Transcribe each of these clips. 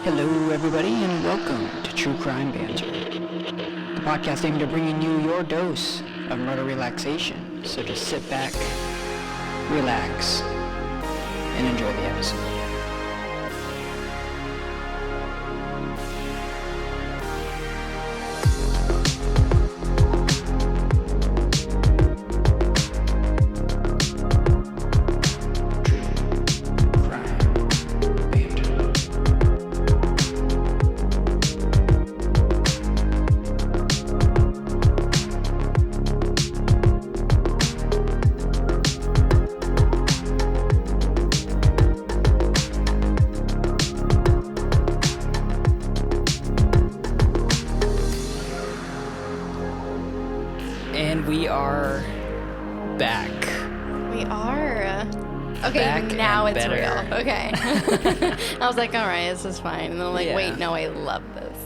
Hello, everybody, and welcome to True Crime Banter, the podcast aimed at bringing you your dose of murder relaxation. So just sit back, relax, and enjoy the episode. We are back. We are. Okay, Back now and it's better. real. Okay. I was like, all right, this is fine. And then I'm like, wait, no, I love this.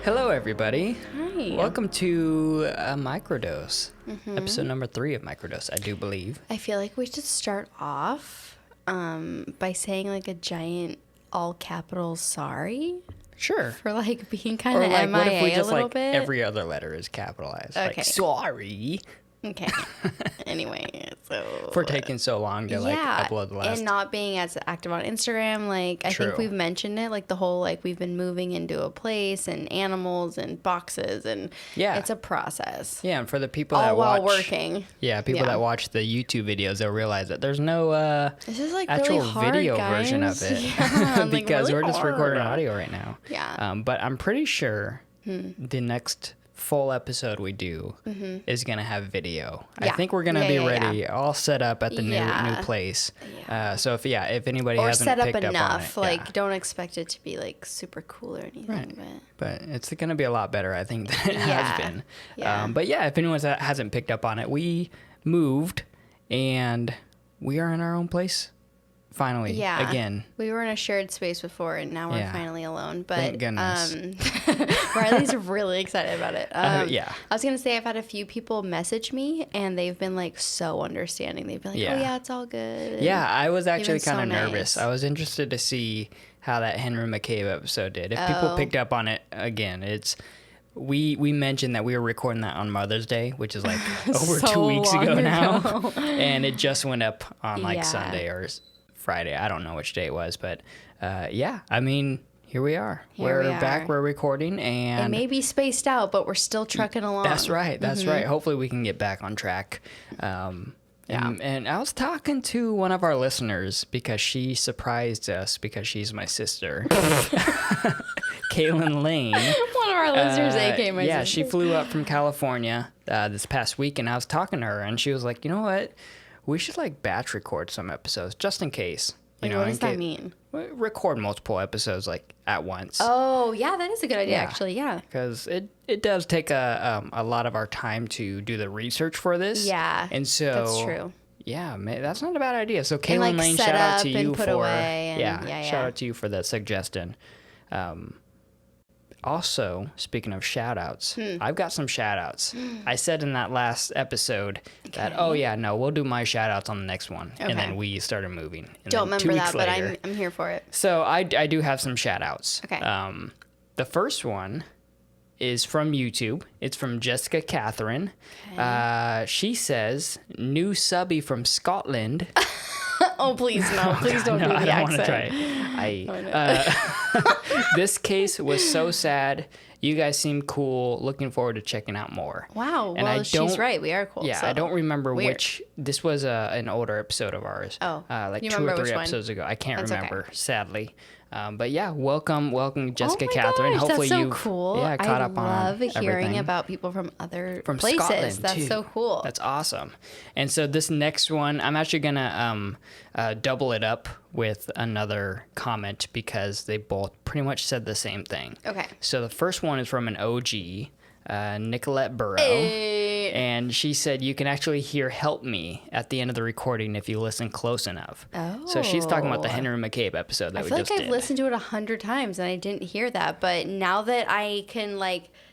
Hello, everybody. Hi. Welcome to Microdose, episode number 3 of Microdose, I do believe. I feel like we should start off by saying like a giant all capital sorry Sure. for like being kind Or of like, MIA what if we a just little like bit. every other letter is capitalized? Okay. Like, sorry Okay. Anyway, so for taking so long to like upload the last. and not being as active on Instagram. Like I True. think we've mentioned it, like the whole like we've been moving into a place and animals and boxes and it's a process. Yeah, and for the people All that while watch, working. Yeah, people that watch the YouTube videos, they'll realize that there's no This is like actual really hard, video guys. version of it Yeah, like, because really we're just hard. recording audio right now. Yeah. But I'm pretty sure the next full episode we do is gonna have video. I Yeah. think we're gonna be Yeah, ready, all set up at the new place. So if anybody Or hasn't set up picked enough. up on it, Like don't expect it to be like super cool or anything. Right. But but it's gonna be a lot better, I think, than it has been. Yeah. But yeah, if anyone hasn't picked up on it, we moved and we are in our own place. Finally, again. We were in a shared space before, and now we're finally alone. But Thank goodness. Riley's really excited about it. Yeah. I was gonna say I've had a few people message me, and they've been like so understanding. They've been like, "Oh yeah, it's all good." Yeah, I was actually so kind of nervous. nice. I was interested to see how that Henry McCabe episode did. If people picked up on it, again, it's. We mentioned that we were recording that on Mother's Day, which is like over So 2 weeks ago long now, ago. and it just went up on like Yeah. Sunday or Friday. I don't know which day it was, but I mean, here we are. Here we We're back. are. We're recording, It and may be spaced out, but we're still trucking along. that's right. That's right. Hopefully, we can get back on track. And I was talking to one of our listeners because she surprised us because she's my sister, Kaylin Lane. One of our listeners, aka my Yeah, sister. she flew up from California this past week, and I was talking to her, and she was like, "You know what? We should like batch record some episodes just in case." You know, What does that mean? Record multiple episodes like at once. Oh, yeah, that is a good idea, Yeah. actually. Yeah. Because it does take a lot of our time to do the research for this. Yeah. And so That's true. Yeah, that's not a bad idea. So And, Kaylin like, Lane, set shout out up to and you put for away and- yeah. shout out to you for that suggestion. Also, speaking of shout outs, I've got some shout outs. I said in that last episode that, we'll do my shout outs on the next one. And Okay. then we started moving. And Don't then 2 remember weeks that, but later- I'm here for it. So I do have some shout outs. Okay. The first one is from YouTube. It's from Jessica Catherine. She says, new subby from Scotland. Oh, please, no. Please don't do the I don't want accent. to try. This case was so sad. You guys seem cool. Looking forward to checking out more. Wow. And I Well, she's don't- right. We are cool. Yeah, so. I don't remember Weird. which. This was an older episode of ours. Oh, like you 2 or remember 3 which one? episodes ago. I can't That's okay. remember, sadly. But yeah, welcome, Jessica Oh my Catherine. gosh, Hopefully that's so you've cool. caught up on I love hearing everything. about people from other From places. Scotland, That's too. so cool. That's awesome. And so this next one, I'm actually gonna double it up with another comment because they both pretty much said the same thing. Okay. So the first one is from an OG, Nicolette Burrow. Hey. And she said, you can actually hear "Help Me" at the end of the recording if you listen close enough. Oh. So she's talking about the Henry McCabe episode that I we feel just like I've did. listened to it 100 times and I didn't hear that. But now that I can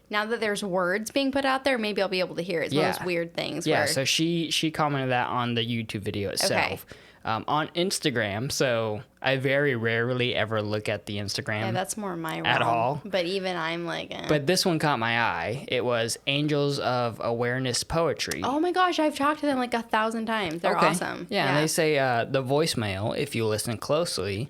now that there's words being put out there, maybe I'll be able to hear it. It's one of those weird things. Yeah, where, so she commented that on the YouTube video itself. on Instagram. So I very rarely ever look at the Instagram. Yeah, that's more my realm. At all. But even I'm like, But this one caught my eye. It was Angels of Awareness Poetry. Oh my gosh, I've talked to them like 1,000 times. They're awesome. Yeah, and they say the voicemail, if you listen closely,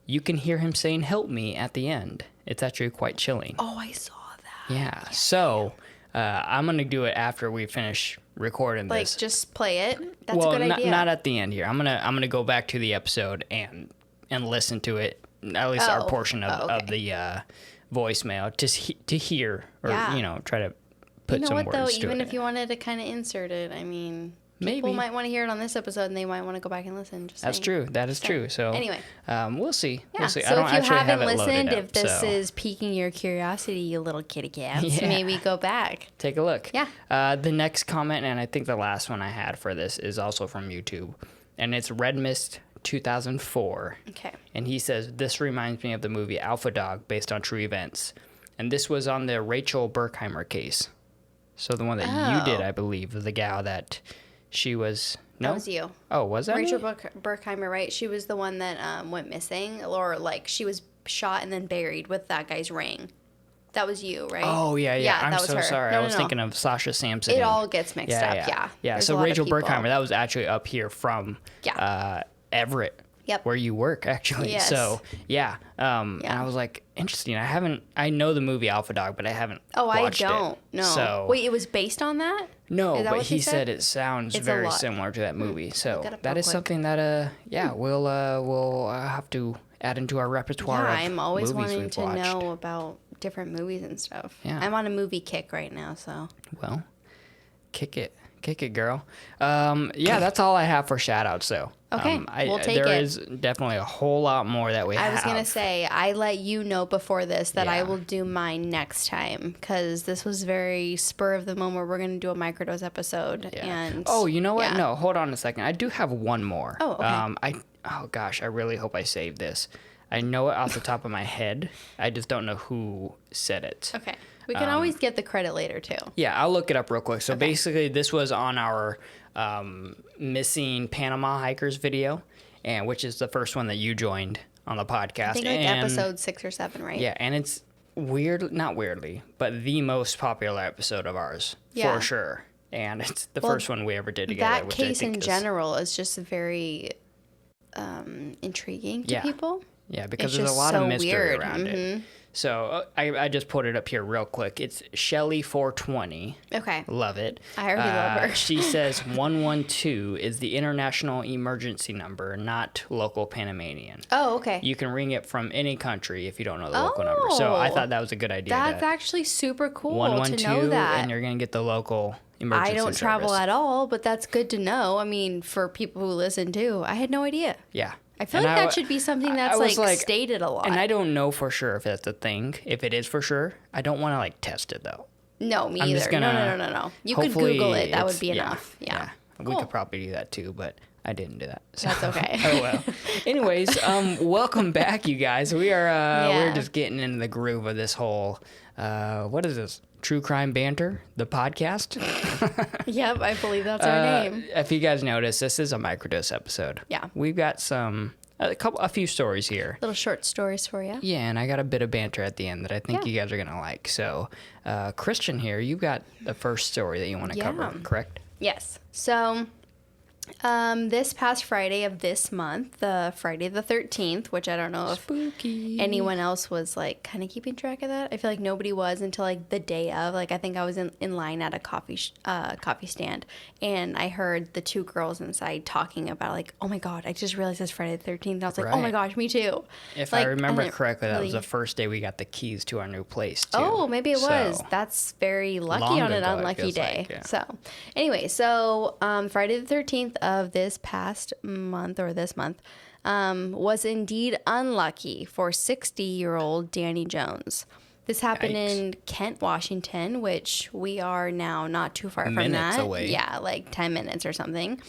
you can hear him saying "help me" at the end. It's actually quite chilling. Oh, I saw that. Yeah. So I'm gonna do it after we finish recording this. Like, just play it. That's a good idea. Not at the end here. I'm gonna go back to the episode and listen to it, at least our portion of the voicemail, to hear or try to put some words to it. Though, even if you wanted to kind of insert it, I mean. People might want to hear it on this episode, and they might want to go back and listen. That's true. That is true. So anyway, we'll see. Yeah. We'll see. So I don't if you actually haven't have it listened, loaded up, if this is piquing your curiosity, you little kitty cats, maybe go back. Take a look. Yeah. The next comment, and I think the last one I had for this, is also from YouTube, and it's Red Mist 2004. Okay. And he says, "This reminds me of the movie Alpha Dog, based on true events, and this was on the Rachel Berkheimer case. So the one that you did, I believe, the gal that she was." No? That was you. Oh, was that Rachel me? Berkheimer, right? She was the one that went missing, or like she was shot and then buried with that guy's ring. That was you, right? Oh, yeah. Yeah, I'm so sorry. No, I was thinking of Sasha Sampson. It all gets mixed up, yeah. Yeah, so Rachel Berkheimer, that was actually up here from Everett. Yep. Where you work, actually. Yes. So, and I was like, interesting. I know the movie Alpha Dog, but I haven't watched I don't. it. No. So, wait, it was based on that? No, but he said it sounds very similar to that movie. So that is something that, we'll have to add into our repertoire. Yeah, I'm always movies wanting we've to watched. know about different movies and stuff. Yeah. I'm on a movie kick right now, so. Well, kick it, girl. That's all I have for shout outs, though. Okay, we'll take it. There is definitely a whole lot more that we have. I was going to say, I let you know before this that I will do mine next time, because this was very spur of the moment. We're going to do a microdose episode. Yeah. And oh, you know what? Yeah. No, hold on a second. I do have one more. Oh, okay. I really hope I saved this. I know it off the top of my head. I just don't know who said it. Okay. We can always get the credit later, too. Yeah, I'll look it up real quick. So basically, this was on our missing Panama hikers video, and which is the first one that you joined on the podcast. I think episode 6 or 7, right? Yeah, and it's not weirdly, but the most popular episode of ours, for sure. And it's the first one we ever did together. That case in general is just very intriguing to people. Yeah, because there's a lot of mystery around it. So I just put it up here real quick. It's Shelly420. Okay. Love it. I already love her. She says 112 is the international emergency number, not local Panamanian. Oh, okay. You can ring it from any country if you don't know the local number. So I thought that was a good idea. That's actually super cool 112, to know that. And you're going to get the local emergency service. I don't travel at all, but that's good to know. I mean, for people who listen too. I had no idea. Yeah. I feel like that should be something that's like stated a lot. And I don't know for sure if that's a thing. If it is for sure, I don't want to like test it though. No, me either. No. You could Google it. That would be enough. Yeah. Cool. We could probably do that too, but I didn't do that. So. That's okay. Oh well. Anyways, welcome back, you guys. We are we're just getting into the groove of this whole what is this? True Crime Banter, the podcast. Yep, I believe that's our name. If you guys notice, this is a microdose episode. Yeah. We've got a few stories here. Little short stories for you. Yeah, and I got a bit of banter at the end that I think you guys are going to like. So, Christian here, you've got the first story that you want to cover, correct? Yes. So, this past Friday of this month, Friday the 13th, which I don't know if anyone else was like kind of keeping track of that. I feel like nobody was until like the day of. Like I think I was in line at a coffee stand, and I heard the two girls inside talking about like, oh my god, I just realized it's Friday the 13th. And I was like, oh my gosh, me too. If I remember correctly, that was the first day we got the keys to our new place too. Oh, maybe it was. That's very lucky on an unlucky day. Like, yeah. So anyway, Friday the 13th of this past month was indeed unlucky for 60-year-old Danny Jones. This happened in Kent, Washington, which we are now not too far from that. Minutes away. Yeah, like 10 minutes or something.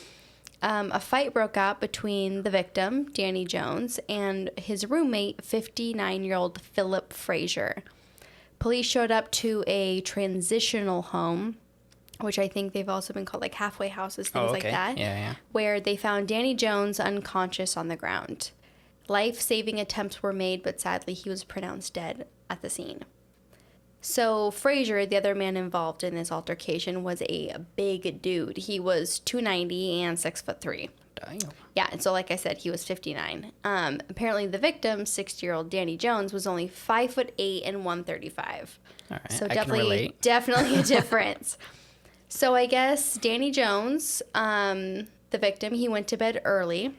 A fight broke out between the victim, Danny Jones, and his roommate, 59-year-old Philip Frazier. Police showed up to a transitional home which I think they've also been called like halfway houses, things like okay. that. Yeah. Where they found Danny Jones unconscious on the ground. Life-saving attempts were made, but sadly he was pronounced dead at the scene. So Frazier, the other man involved in this altercation, was a big dude. He was 290 and 6'3". Damn. Yeah, and so like I said, he was 59. Apparently the victim, 60-year-old Danny Jones, was only 5'8" and 135. All right. So I can relate. definitely a difference. So I guess Danny Jones, the victim, he went to bed early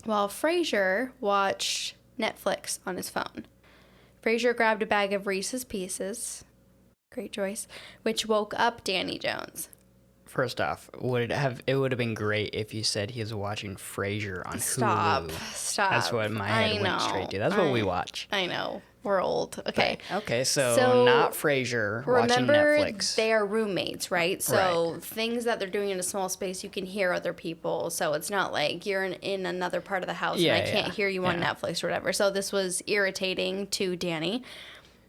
while Frazier watched Netflix on his phone. Frazier grabbed a bag of Reese's Pieces, great choice, which woke up Danny Jones. First off, it would have been great if you said he was watching Frasier on Hulu. Stop. That's what my head went straight to. That's what we watch. I know. We're old. Okay. But, okay, so not Frasier watching Netflix. They are roommates, right? So things that they're doing in a small space, you can hear other people. So it's not like you're in another part of the house and I can't hear you on Netflix or whatever. So this was irritating to Danny.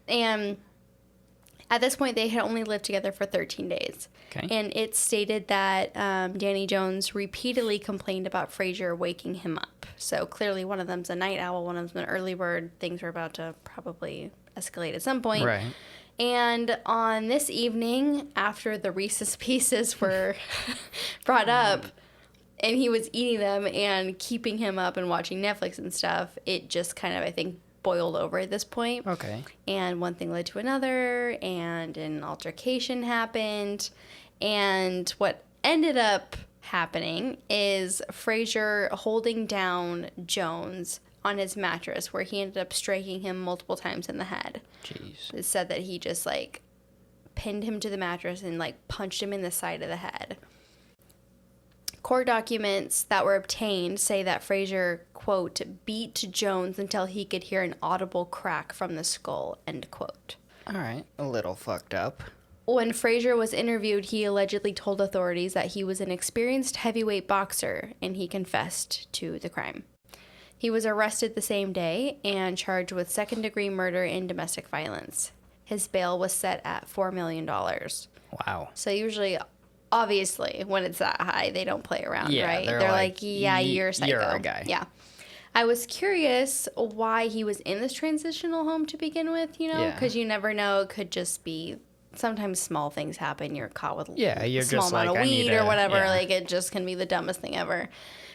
And at this point, they had only lived together for 13 days. Okay. And it stated that Danny Jones repeatedly complained about Frazier waking him up. So clearly one of them's a night owl, one of them's an early bird. Things were about to probably escalate at some point. Right. And on this evening, after the Reese's Pieces were brought up, and he was eating them and keeping him up and watching Netflix and stuff, it just kind of, I think, boiled over at this point. Okay. And one thing led to another, and an altercation happened. And what ended up happening is Frazier holding down Jones on his mattress, where he ended up striking him multiple times in the head. Jeez. It said that he just, like, pinned him to the mattress and, like, punched him in the side of the head. Court documents that were obtained say that Frazier, quote, beat Jones until he could hear an audible crack from the skull, end quote. All right. A little fucked up. When Frazier was interviewed, he allegedly told authorities that he was an experienced heavyweight boxer, and he confessed to the crime. He was arrested the same day and charged with second-degree murder and domestic violence. His bail was set at $4 million. Wow. So usually, obviously, when it's that high, they don't play around, right? They're like, yeah, you're a psycho. You're a guy. Yeah. I was curious why he was in this transitional home to begin with, you know? Because you never know. It could just be, sometimes small things happen. You're caught with you're a small just amount like, of weed or whatever. Yeah. Like, it just can be the dumbest thing ever.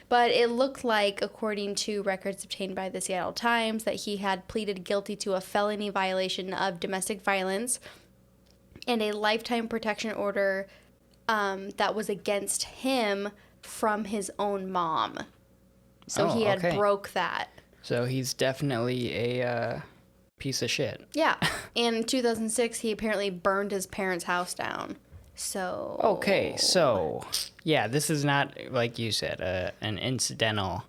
But it looked like, according to records obtained by the Seattle Times, that he had pleaded guilty to a felony violation of domestic violence and a lifetime protection order that was against him from his own mom. So he had broke that. So he's definitely a piece of shit. Yeah. And in 2006, he apparently burned his parents' house down. So. Okay, so yeah, this is not, like you said, an incidental,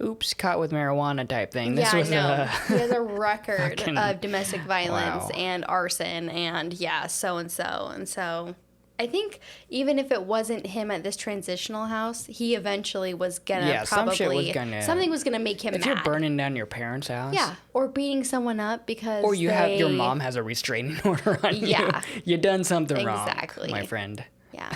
oops, caught with marijuana type thing. This was he has a record of domestic violence Wow. and arson and so and so. And so I think even if it wasn't him at this transitional house, he eventually was gonna something was gonna make him if mad. you're burning down your parents' house. Yeah, or beating someone up because Or your mom has a restraining order on you. Yeah. You done something Exactly. wrong, my friend. Yeah.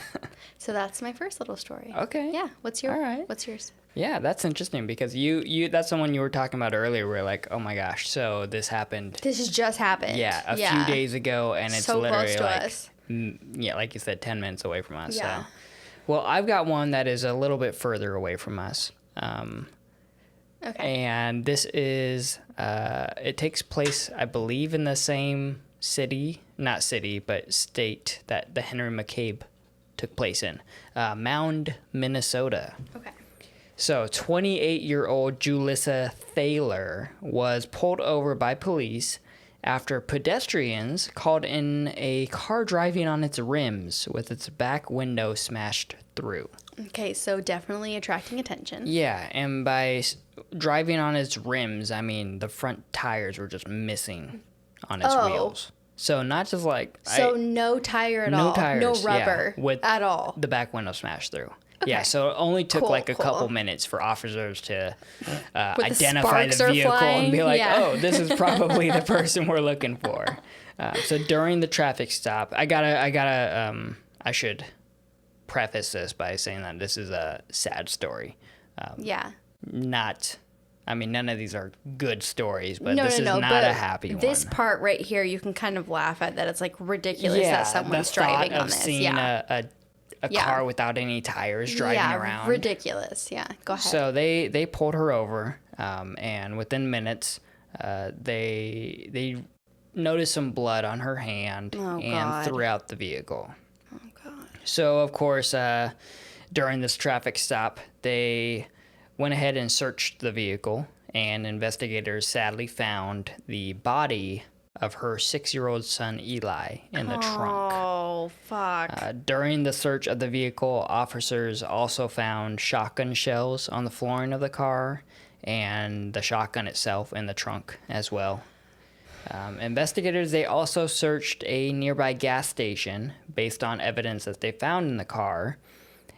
So that's my first little story. Okay. Yeah. What's yours? Yeah, that's interesting because you that's the one you were talking about earlier where like, oh my gosh, so this happened. This has just happened. Yeah, a few days ago, and it's so literally close to like us. Yeah, like you said, 10 minutes away from us. Yeah. So. Well, I've got one that is a little bit further away from us. Okay. And this is, it takes place, I believe, in the same not city, but state that the Henry McCabe took place in. Mound, Minnesota. Okay. So 28-year-old Julissa Thaler was pulled over by police after pedestrians called in a car driving on its rims with its back window smashed through. Okay, so definitely attracting attention. Yeah, and by driving on its rims, I mean the front tires were just missing on its wheels. So not just like... no tire at all. No tires. No rubber with at all. The back window smashed through. Okay. Yeah, so it only took Cool, a couple minutes for officers to the identify the sparks vehicle and be flying, like, yeah. oh, this is probably the person we're looking for. So during the traffic stop, I should preface this by saying that this is a sad story. Yeah. None of these are good stories, but No, this is not but a happy this one. part right here, you can kind of laugh at that. It's like ridiculous that someone's driving on this. Seeing a car without any tires driving around. Ridiculous. Yeah, go ahead. So they pulled her over, and within minutes, they noticed some blood on her hand throughout the vehicle. Oh, God. So, of course, during this traffic stop, they went ahead and searched the vehicle, and investigators sadly found the body of her 6-year-old son, Eli, in the trunk. Oh, fuck. During the search of the vehicle, officers also found shotgun shells on the flooring of the car and the shotgun itself in the trunk as well. Investigators, they also searched a nearby gas station based on evidence that they found in the car.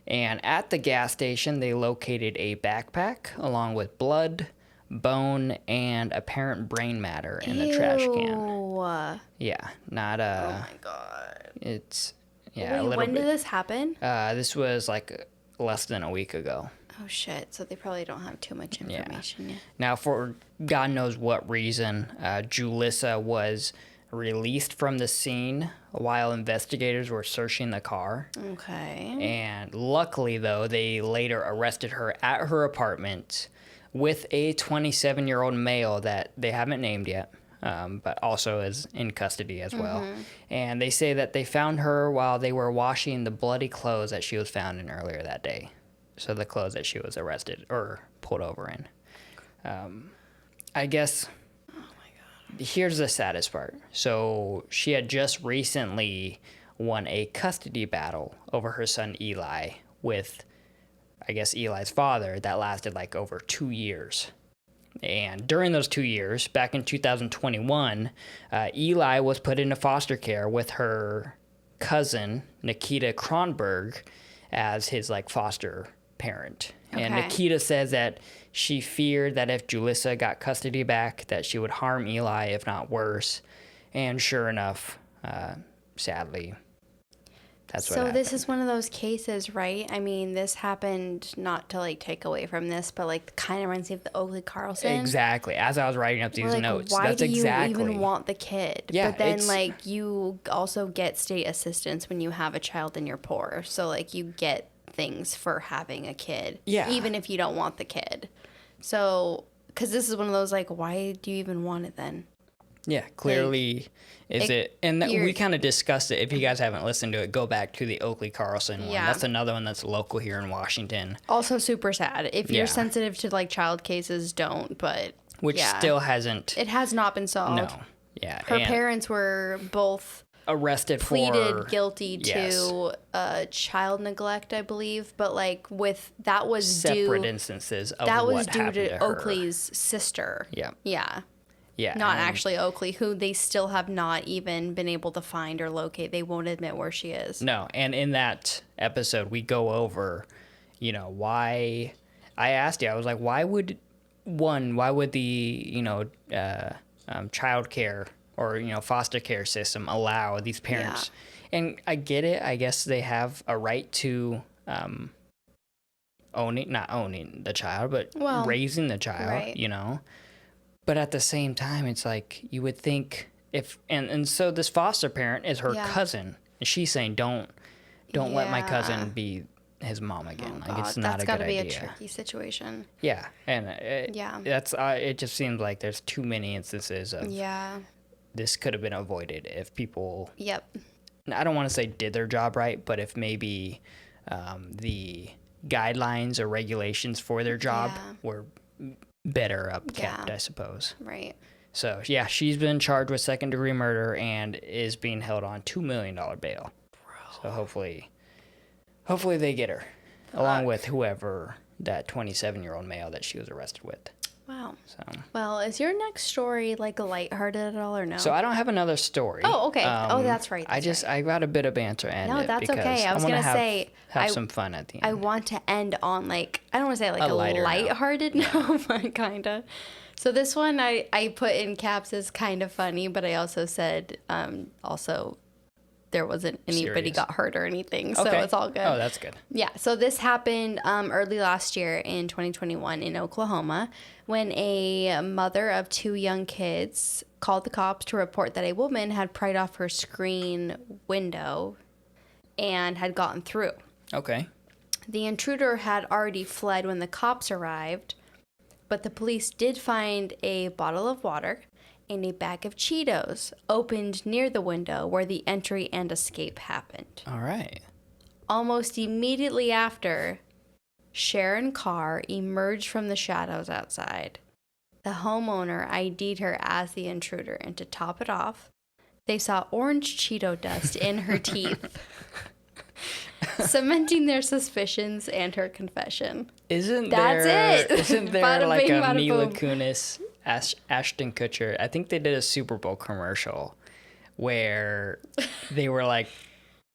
And at the gas station, they located a backpack along with blood, bone, and apparent brain matter in the trash can. Yeah, not Oh my God. It's a Wait, little when bit. did this happen? This was like less than a week ago. Oh shit! So they probably don't have too much information yet. Now, for God knows what reason, Julissa was released from the scene while investigators were searching the car. Okay. And luckily, though, they later arrested her at her apartment with a 27-year-old male that they haven't named yet, but also is in custody as well. And they say that they found her while they were washing the bloody clothes that she was found in earlier that day. So the clothes that she was arrested or pulled over in. I guess here's the saddest part. So she had just recently won a custody battle over her son Eli with, I guess, Eli's father that lasted like over 2 years. And during those 2 years, back in 2021, Eli was put into foster care with her cousin, Nikita Kronberg, as his like foster parent. And Nikita says that she feared that if Julissa got custody back, that she would harm Eli, if not worse. And sure enough, sadly, that's what happened. So this is one of those cases, right? I mean, this happened, not to like take away from this, but like kind of reminds me of the Oakley Carlson. Exactly. As I was writing up these notes, why that's do you exactly. even want the kid? Yeah, but then like you also get state assistance when you have a child and you're poor. So like you get things for having a kid, even if you don't want the kid. So because this is one of those like, why do you even want it then? Yeah, clearly and we kind of discussed it. If you guys haven't listened to it, go back to the Oakley Carlson one. That's another one that's local here in Washington. Also super sad. If you're sensitive to like child cases, don't, but which still hasn't. It has not been solved. No. Yeah. Her parents were both pleaded guilty to child neglect, I believe, but like that was separate instances of that what was due happened to her. Oakley's sister. Yeah, not actually Oakley, who they still have not even been able to find or locate. They won't admit where she is. No, and in that episode we go over, why. I asked you, I was like, why would the child care or foster care system allow these parents? And I get it. I guess they have a right to not owning the child, but raising the child. Right. But at the same time, it's like you would think and so this foster parent is her cousin, and she's saying don't let my cousin be his mom again. Oh, like it's not a good idea. That's got to be a tricky situation. Yeah, and it just seems like there's too many instances of this could have been avoided if people. Yep. I don't want to say did their job right, but if maybe the guidelines or regulations for their job were better upkept, I suppose. Right. So, she's been charged with second-degree murder and is being held on $2 million bail. So hopefully they get her, along with whoever that 27-year-old male that she was arrested with. Wow. So. Well, is your next story like lighthearted at all or no? So I don't have another story. Oh, okay. That's right. I got a bit of banter to end it. No, that's okay. I was going to say. Have some fun at the end. I want to end on like, I don't want to say like a lighthearted note, but kind of. So this one I put in caps as kind of funny, but I also said also there wasn't anybody Serious. got hurt or anything. So Okay. it's all good. Oh, that's good. Yeah, so this happened early last year in 2021 in Oklahoma when a mother of 2 young kids called the cops to report that a woman had pried off her screen window and had gotten through. Okay. The intruder had already fled when the cops arrived, but the police did find a bottle of water and a bag of Cheetos opened near the window where the entry and escape happened. All right. Almost immediately after, Sharon Carr emerged from the shadows outside. The homeowner ID'd her as the intruder, and to top it off, they saw orange Cheeto dust in her teeth, cementing their suspicions and her confession. Isn't That's it. Isn't there Bada like bing, a bada Mila boom. Kunis, Ashton Kutcher? I think they did a Super Bowl commercial where they were like,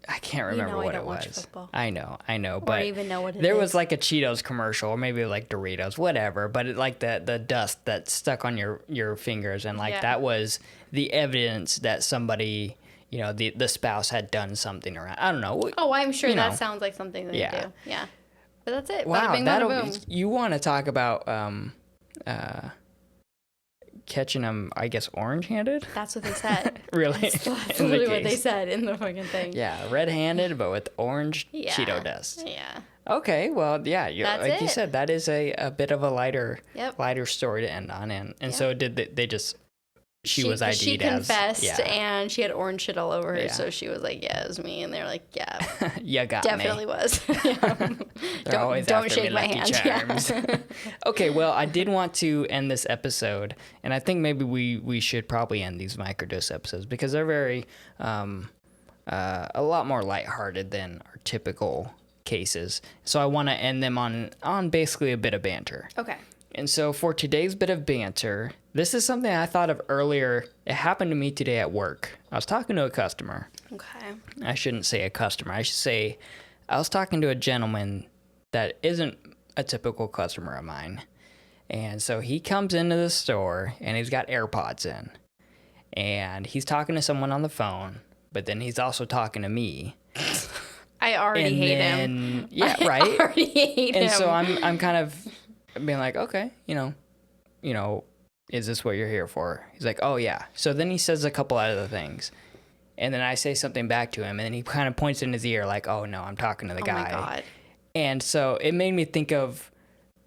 I can't remember I what don't it watch was. football. I know, Or but even know what it there is. was like a Cheetos commercial, or maybe like Doritos, whatever. But it, like the dust that stuck on your fingers, and like Yeah. that was the evidence that somebody, you know, the spouse had done something around. I don't know. Oh, I'm sure you that know. sounds like something they Yeah. do. Yeah. But that's it. Bada Wow, bing, bada that'll boom. you want to talk about catching them, I guess, orange-handed? That's what they said. Really? That's In the literally what they case. said in the fucking thing. Yeah, red-handed, but with orange Yeah. Cheeto dust. Yeah. Okay, well, yeah, That's like you it. said, that is a bit of a lighter Yep. story to end on, and Yep. so did they just she was ID'd She as confessed, yeah, and she had orange shit all over her, Yeah. so she was like, "Yeah, it was me," and they're like, "Yeah, you got definitely me. was." Yeah. They're always don't after shake me, my Lucky hand. Charms. Yeah. Okay, well, I did want to end this episode, and I think maybe we should probably end these microdose episodes because they're very a lot more lighthearted than our typical cases. So I want to end them on basically a bit of banter. Okay. And so for today's bit of banter, this is something I thought of earlier. It happened to me today at work. I was talking to a customer. Okay. I shouldn't say a customer. I should say I was talking to a gentleman that isn't a typical customer of mine. And so he comes into the store and he's got AirPods in. And he's talking to someone on the phone, but then he's also talking to me. I already And hate him. then, yeah, I right? already hate him. And so I'm kind of being like, okay, you know, is this what you're here for? He's like, oh yeah. So then he says a couple other things. And then I say something back to him, and then he kind of points in his ear like, oh no, I'm talking to the guy. Oh my god. And so it made me think of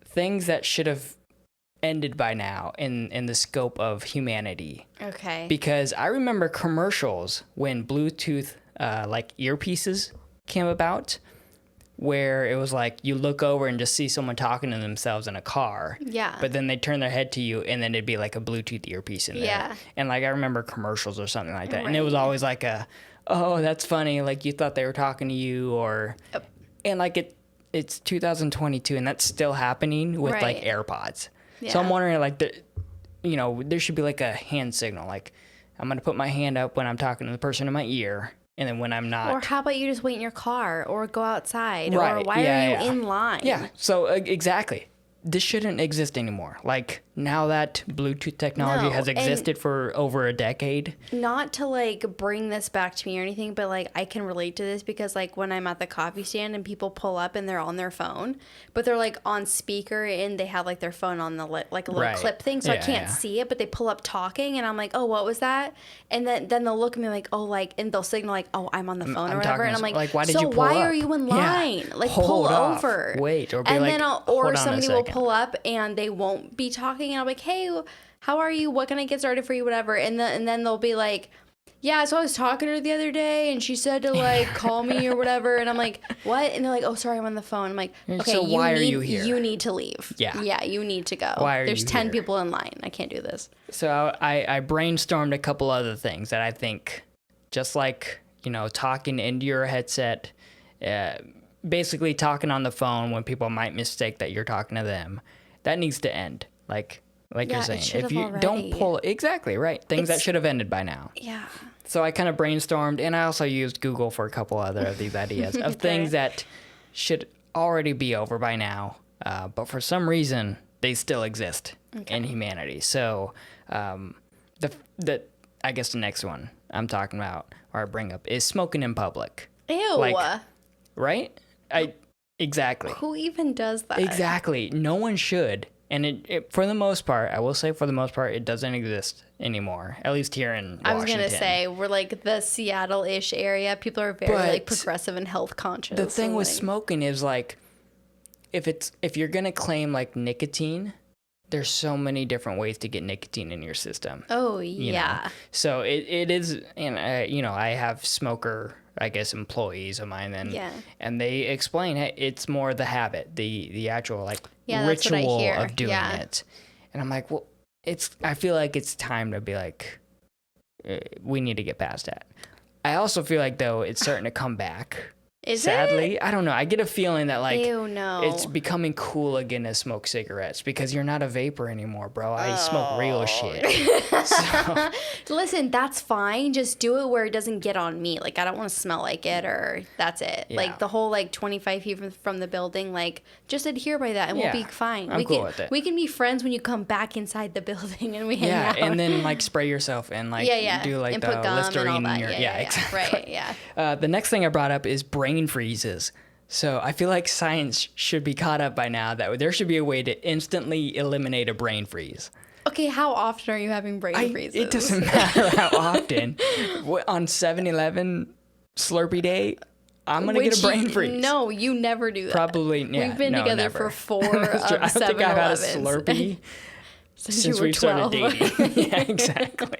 things that should have ended by now in the scope of humanity. Okay. Because I remember commercials when Bluetooth like earpieces came about, where it was like you look over and just see someone talking to themselves in a car. Yeah. But then they turn their head to you, and then it'd be like a Bluetooth earpiece in there. Yeah. And like I remember commercials or something like that, and it Right. was always like oh, that's funny, like you thought they were talking to you, or Yep. and like it's 2022, and that's still happening with like Right. AirPods. Yeah. So I'm wondering, like, there should be like a hand signal, like I'm gonna put my hand up when I'm talking to the person in my ear, and then when I'm not. Or how about you just wait in your car or go outside? Or Right, why yeah, are you yeah. in line? Yeah. So exactly, this shouldn't exist anymore. Like now that Bluetooth technology No, has and- existed for over a decade. Not to like bring this back to me or anything, but like I can relate to this because like when I'm at the coffee stand and people pull up and they're on their phone, but they're like on speaker and they have like their phone on the like a little Right. clip thing, so I Yeah, can't yeah. see it, but they pull up talking and I'm like, oh, what was that? And then they'll look at me like, oh, like, and they'll signal like, oh, I'm on the phone I'm or whatever, talking and to I'm like, why did so you pull why up? are you in Yeah. line? Like pull Hold off. over. Wait, or be and like, then hold or on a somebody will second. pull up and they won't be talking, and I'm like, hey, how are you? What can I get started for you? Whatever. And then they'll be like, yeah, so I was talking to her the other day and she said to like call me or whatever. And I'm like, what? And they're like, oh, sorry, I'm on the phone. I'm like, okay, So why are you here? You need to leave. Yeah. Yeah, you need to go. Why are There's you 10 here? people in line. I can't do this. So I brainstormed a couple other things that I think, just like, you know, talking into your headset, basically talking on the phone when people might mistake that you're talking to them, that needs to end. Like Yeah, you're it saying, should if have you don't already. pull exactly right, things that It's- should have ended by now. Yeah. So I kind of brainstormed, and I also used Google for a couple other of these ideas of Okay. things that should already be over by now, but for some reason they still exist in humanity. So I guess the next one I'm talking about, or I bring up, is smoking in public. Ew. Like, right? Exactly. Who even does that? Exactly. No one should. And it for the most part, I will say for the most part, it doesn't exist anymore. At least here in Washington. I was gonna say we're like the Seattle-ish area. People are very like progressive and health conscious. The thing with like, smoking is like, if you're gonna claim like nicotine, there's so many different ways to get nicotine in your system. Oh you yeah. know? So it is, and you know, I have smoker, I guess, employees of mine, and they explain, hey, it's more the habit, the actual like ritual of doing it. And I'm like, well, I feel like it's time to be like, we need to get past that. I also feel like though it's starting to come back. Sadly, I don't know. I get a feeling that like it's becoming cool again to smoke cigarettes because you're not a vapor anymore, bro. I smoke real shit. So. Listen, that's fine. Just do it where it doesn't get on me. Like I don't want to smell like it, or that's it. Yeah. Like the whole like 25 feet from the building. Like just adhere by that, and we'll be fine. I'm cool with it. We can be friends when you come back inside the building and we hang out. Yeah, and then like spray yourself and like do like and the put gum Listerine and all that. in your exactly. Right. Yeah. The next thing I brought up is brain freezes. So I feel like science should be caught up by now that there should be a way to instantly eliminate a brain freeze. Okay, how often are you having brain freezes? It doesn't matter how often. On 7-Eleven Slurpee Day, I'm going to get a brain freeze. No, you never do that. Probably, yeah. We've been together never. for 4 of 7-Elevens. I don't think I've had a Slurpee since we started dating. Yeah, exactly.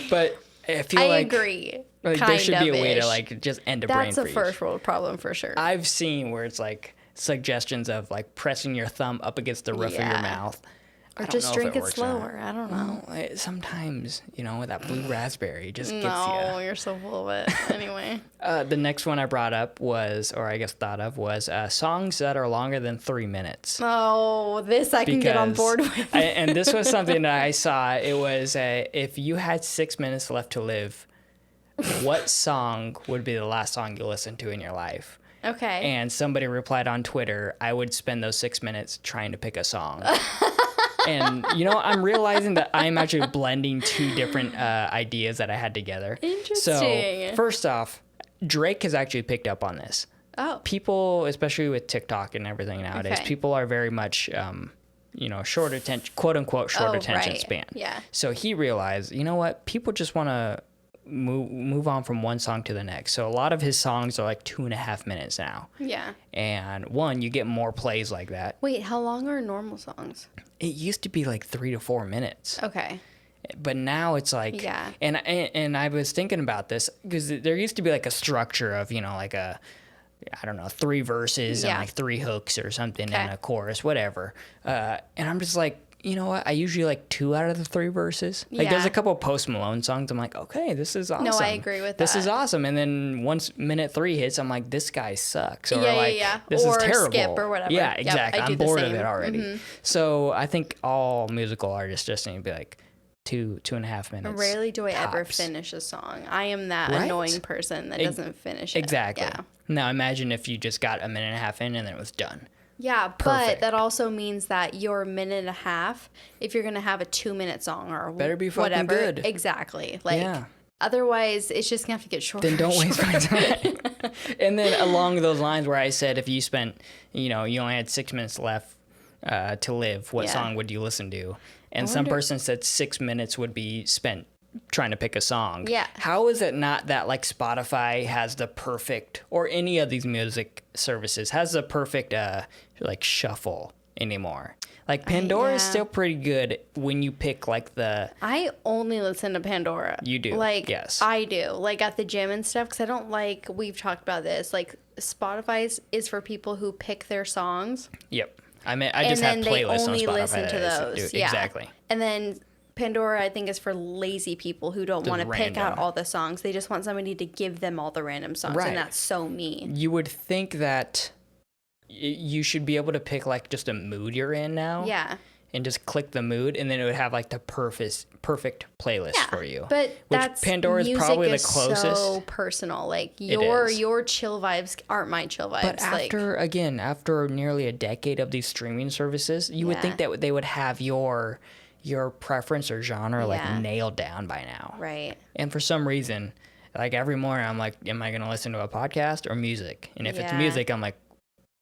But I feel I like... agree. Like there should be a way to like just end a brain freeze. That's a first world problem for sure. I've seen where it's like suggestions of like pressing your thumb up against the roof of your mouth. Or just drink it slower. I don't know. Well, sometimes, you know, that blue raspberry just gets you. No, you're so full of it. Anyway. The next one I brought up was, or I guess thought of, was songs that are longer than 3 minutes. Oh, this I can get on board with. And this was something that I saw. It was if you had 6 minutes left to live, what song would be the last song you listen to in your life? Okay. And somebody replied on Twitter, I would spend those 6 minutes trying to pick a song. And, you know, I'm realizing that I'm actually blending two different ideas that I had together. Interesting. So, first off, Drake has actually picked up on this. Oh. People, especially with TikTok and everything nowadays, people are very much, you know, short attention, quote unquote, short attention span. Yeah. So he realized, you know what, people just want to move on from one song to the next. So a lot of his songs are like 2.5 minutes now. Yeah. And you get more plays like that. Wait, how long are normal songs? It used to be like 3 to 4 minutes. Okay. But now it's like, and I was thinking about this because there used to be like a structure of, you know, like I don't know, 3 verses and like 3 hooks or something and a chorus, whatever. And I'm just like, you know what? I usually like 2 out of the 3 verses. Like there's a couple of Post Malone songs. I'm like, okay, this is awesome. No, I agree with that. This is awesome. And then once minute 3 hits, I'm like, this guy sucks. Or this or is terrible. Skip or whatever. Yeah, exactly. Yep, I'm bored of it already. Mm-hmm. So I think all musical artists just need to be like 2.5 minutes. Rarely do I tops. ever finish a song. I am that annoying person that doesn't finish it. Exactly. Yeah. Now imagine if you just got a minute and a half in and then it was done. Yeah, but that also means that your minute and a half, if you're going to have a 2-minute song or better be fucking whatever, good. Exactly. Like, otherwise, it's just going to have to get shorter. Then don't waste my time. And then along those lines where I said if you spent, you know, you only had 6 minutes left to live, what song would you listen to? And some person said 6 minutes would be spent trying to pick a song. Yeah. How is it not that like Spotify has the perfect, or any of these music services has the perfect like shuffle anymore? Like Pandora is still pretty good when you pick like the... I only listen to Pandora. You do? Like, yes. I do. Like at the gym and stuff, because I don't like, we've talked about this, like Spotify is for people who pick their songs. Yep. I mean, I just have playlists on Spotify. Listen to those. Yeah. Exactly. And then Pandora, I think, is for lazy people who don't want to pick out all the songs. They just want somebody to give them all the random songs, and that's so mean. You would think that you should be able to pick like just a mood you're in now. Yeah. And just click the mood, and then it would have like the perfect playlist for you. But Pandora is probably the closest. So personal. Like your chill vibes aren't my chill vibes. But after nearly a decade of these streaming services, you would think that they would have your your preference or genre like Yeah. nailed down by now. Right. And for some reason, like every morning I'm like, am I going to listen to a podcast or music? And if it's Yeah. music, I'm like,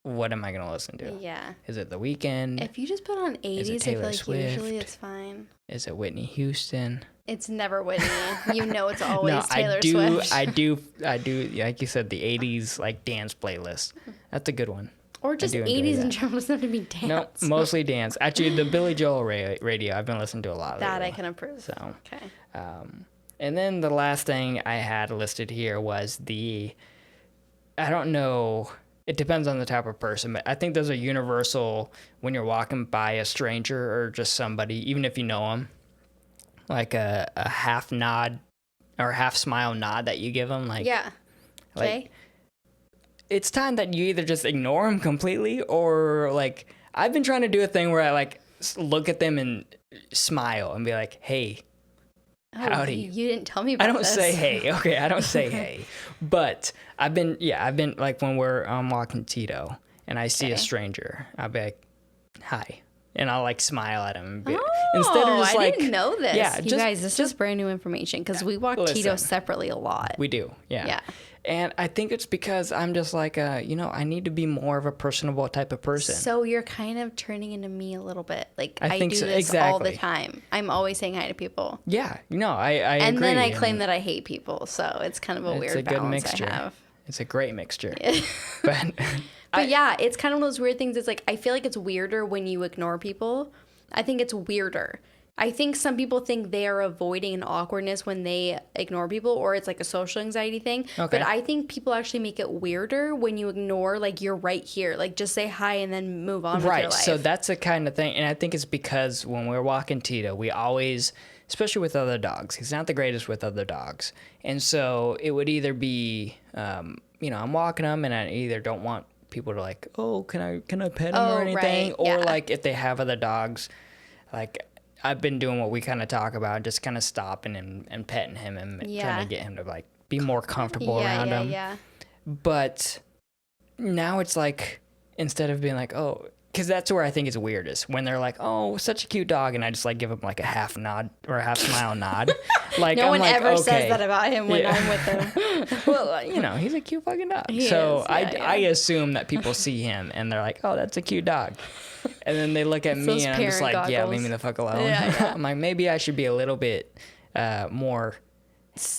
what am I going to listen to? Yeah. Is it The Weeknd? If you just put on 80s, I feel Taylor like Swift? usually it's fine. Is it Whitney Houston? It's never Whitney. You know it's always No, Taylor Swift. I do, like you said, the 80s like dance playlist. That's a good one. Or just do enjoy 80s that. in general doesn't have to be dance. No, mostly dance. Actually, the Billy Joel radio I've been listening to a lot That lately. I can approve. So, Okay. and then the last thing I had listed here was I don't know, it depends on the type of person, but I think those are universal when you're walking by a stranger or just somebody, even if you know them, like a half nod or half smile nod that you give them. Like, Yeah. like, Okay. it's time that you either just ignore them completely or like, I've been trying to do a thing where I like look at them and smile and be like, hey, howdy. You didn't tell me about I don't this. say hey. Okay, I don't say hey. But I've been like when we're walking Tito and I see a Okay. stranger, I'll be like, hi. And I'll like smile at him. Oh, Instead of just I like, didn't know this. Yeah, You just- guys, this is brand new information because we walk Listen. Tito separately a lot. we do. Yeah. Yeah. And I think it's because I'm just like, I need to be more of a personable type of person. So you're kind of turning into me a little bit. Like I I think do so, this all the exactly. time. I'm always saying hi to people. Yeah. I And agree. then I claim that I hate people. So it's kind of a it's weird a good balance mixture. I have. It's a great mixture. But But yeah, it's kind of one of those weird things. It's like, I feel like it's weirder when you ignore people. I think it's weirder. I think some people think they are avoiding an awkwardness when they ignore people, or it's like a social anxiety thing. Okay. But I think people actually make it weirder when you ignore, like, you're right here. Like, just say hi and then move on with your Right. life. So that's the kind of thing. And I think it's because when we're walking Tito, we always, especially with other dogs, he's not the greatest with other dogs. And so it would either be, I'm walking him and I either don't want people to like, oh, can I pet him Oh, or anything? right, Or yeah. like if they have other dogs, like I've been doing what we kind of talk about, just kind of stopping and petting him and Yeah. trying to get him to like be more comfortable yeah, around yeah, him. yeah. But now it's like, instead of being like, oh, because that's where I think it's weirdest when they're like, oh, such a cute dog, and I just like give them like a half nod or a half smile nod. Like No I'm one like, ever okay. says that about him when Yeah. I'm with him. Well, he's a cute fucking dog. He So is, I yeah. assume that people see him and they're like, oh, that's a cute dog. And then they look at me those and I'm just like, parent yeah, goggles. leave me the fuck alone. Yeah, yeah. I'm like, maybe I should be a little bit more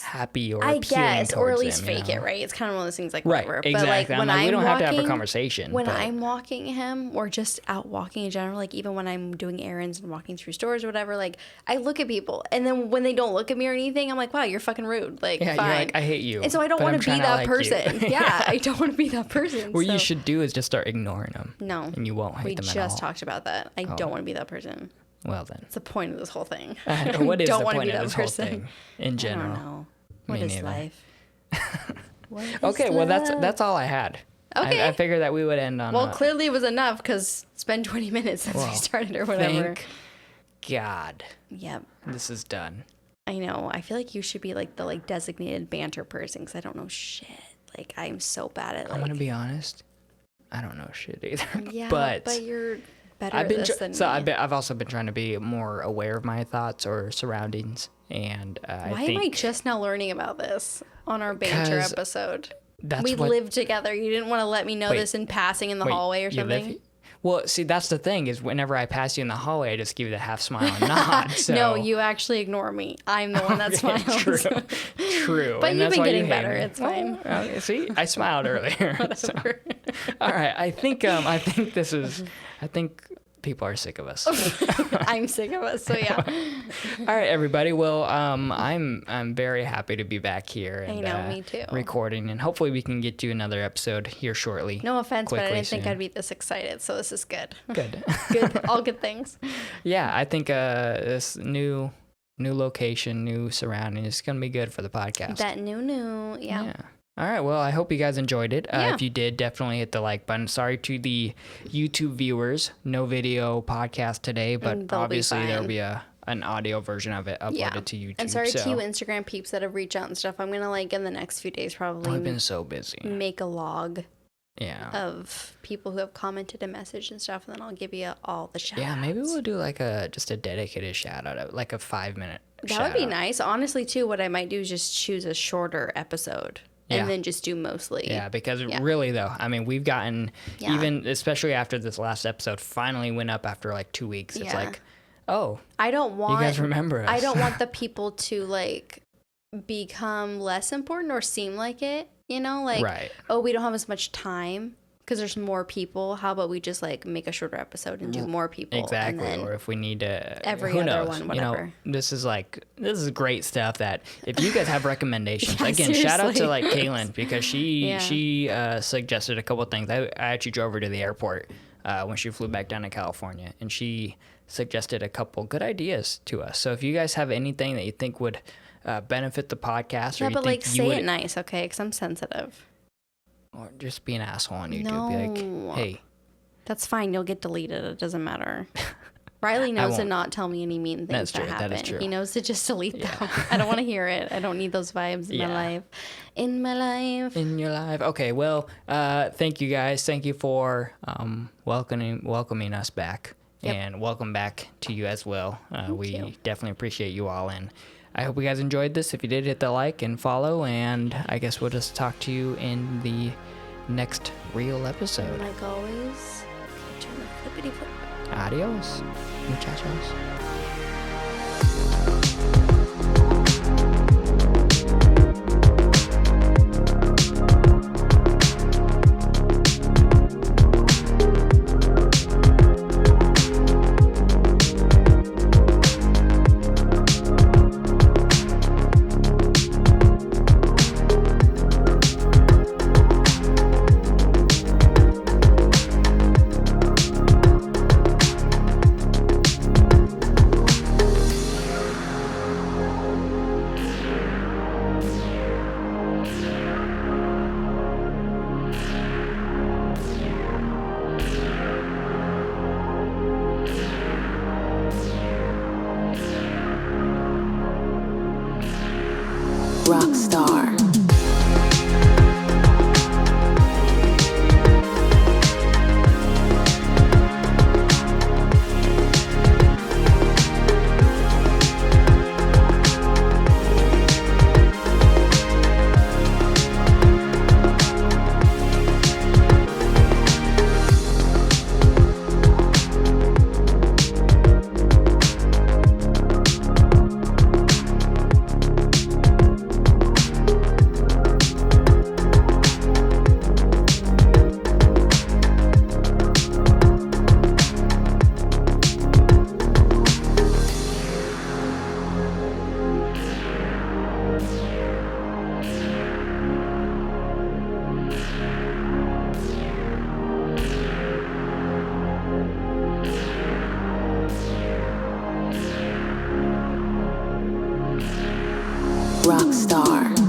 happy or I appealing guess, or at towards least them, fake it, right? It's kind of one of those things like Right, whatever. exactly. But like I'm when like, we I'm don't have to have a walking- conversation. When but I'm walking him, or just out walking in general, like even when I'm doing errands and walking through stores or whatever, like I look at people, and then when they don't look at me or anything, I'm like, wow, you're fucking rude. Like, yeah, fine. you're like, I hate you. And so I don't but want I'm to be trying that like you. person. Yeah, I don't want to be that person. What so. you should do is just start ignoring them. No. And you won't hate We them at all. just talked about that. I don't want to be that person. Well then. It's the point of this whole thing. What is don't the wanna point be of that this whole person. thing in general? I don't know. What Me is neither. life? What is Okay, well love? that's all I had. Okay. I figured that we would end on. Well, clearly it was enough because it's been 20 minutes since Well, we started or whatever. Thank God, Yep. this is done. I know. I feel like you should be like the designated banter person because I don't know shit. Like I'm so bad at I'm like. gonna be honest. I don't know shit either. Yeah, but you're better I've at been this than so me. I've also been trying to be more aware of my thoughts or surroundings, and Why I think am I just now learning about this on our banter 'Cause episode? that's We what, lived together. You didn't want to let me know Wait, this in passing in the wait, hallway or you live something. he- Well, see, that's the thing is whenever I pass you in the hallway, I just give you the half smile and nod. So. No, you actually ignore me. I'm the one that Okay, smiles. True. But and you've that's been why you getting hate better. me. It's fine. Oh, see, I smiled earlier. So. All right, I think people are sick of us. I'm sick of it. So yeah. All right, everybody. Well, I'm very happy to be back here and me too. recording, and hopefully we can get you another episode here shortly. No offense, but I quickly didn't think soon. I'd be this excited. So this is good. Good. Good. All good things. Yeah, I think this new location, new surroundings is gonna be good for the podcast. That new. Yeah. All right. Well, I hope you guys enjoyed it. Yeah. If you did, definitely hit the like button. Sorry to the YouTube viewers, no video podcast today, but they'll be obviously there'll fine. be an audio version of it uploaded Yeah. to YouTube. And sorry so. to you Instagram peeps that have reached out and stuff. I'm gonna in the next few days probably I've been so busy. make a log Yeah. of people who have commented and messaged and stuff, and then I'll give you all the shout outs. Yeah, maybe we'll do like just a dedicated shout out, like a 5-minute That would be nice. Honestly, too, what I might do is just choose a shorter episode and then just do mostly. Yeah, because really though, I mean, we've gotten even, especially after this last episode finally went up after like 2 weeks. It's like, oh, I don't want, you guys remember us. I don't want the people to like become less important or seem like it, you know, like, oh, we don't have as much time because there's more people. How about we just like make a shorter episode and do more people? Exactly. Or if we need to, every who other knows? one, whatever. You know, this is great stuff that if you guys have recommendations, again, shout out to like Kaylin, because she suggested a couple of things. I actually drove her to the airport when she flew back down to California, and she suggested a couple good ideas to us. So if you guys have anything that you think would benefit the podcast, or you but think like say it nice, okay? Because I'm sensitive. Or just be an asshole on YouTube. Be like, hey. That's fine. You'll get deleted. It doesn't matter. Riley knows to not tell me any mean things that happen. That is true. He knows to just delete them. I don't want to hear it. I don't need those vibes in my life. In my life. In your life. Okay, well, thank you guys. Thank you for welcoming us back. Yep. And welcome back to you as well. We definitely appreciate you all. And I hope you guys enjoyed this. If you did, hit the like and follow. And I guess we'll just talk to you in the next real episode. And like always, turn the flippity flip. Adios, muchachos. Rockstar. Rockstar.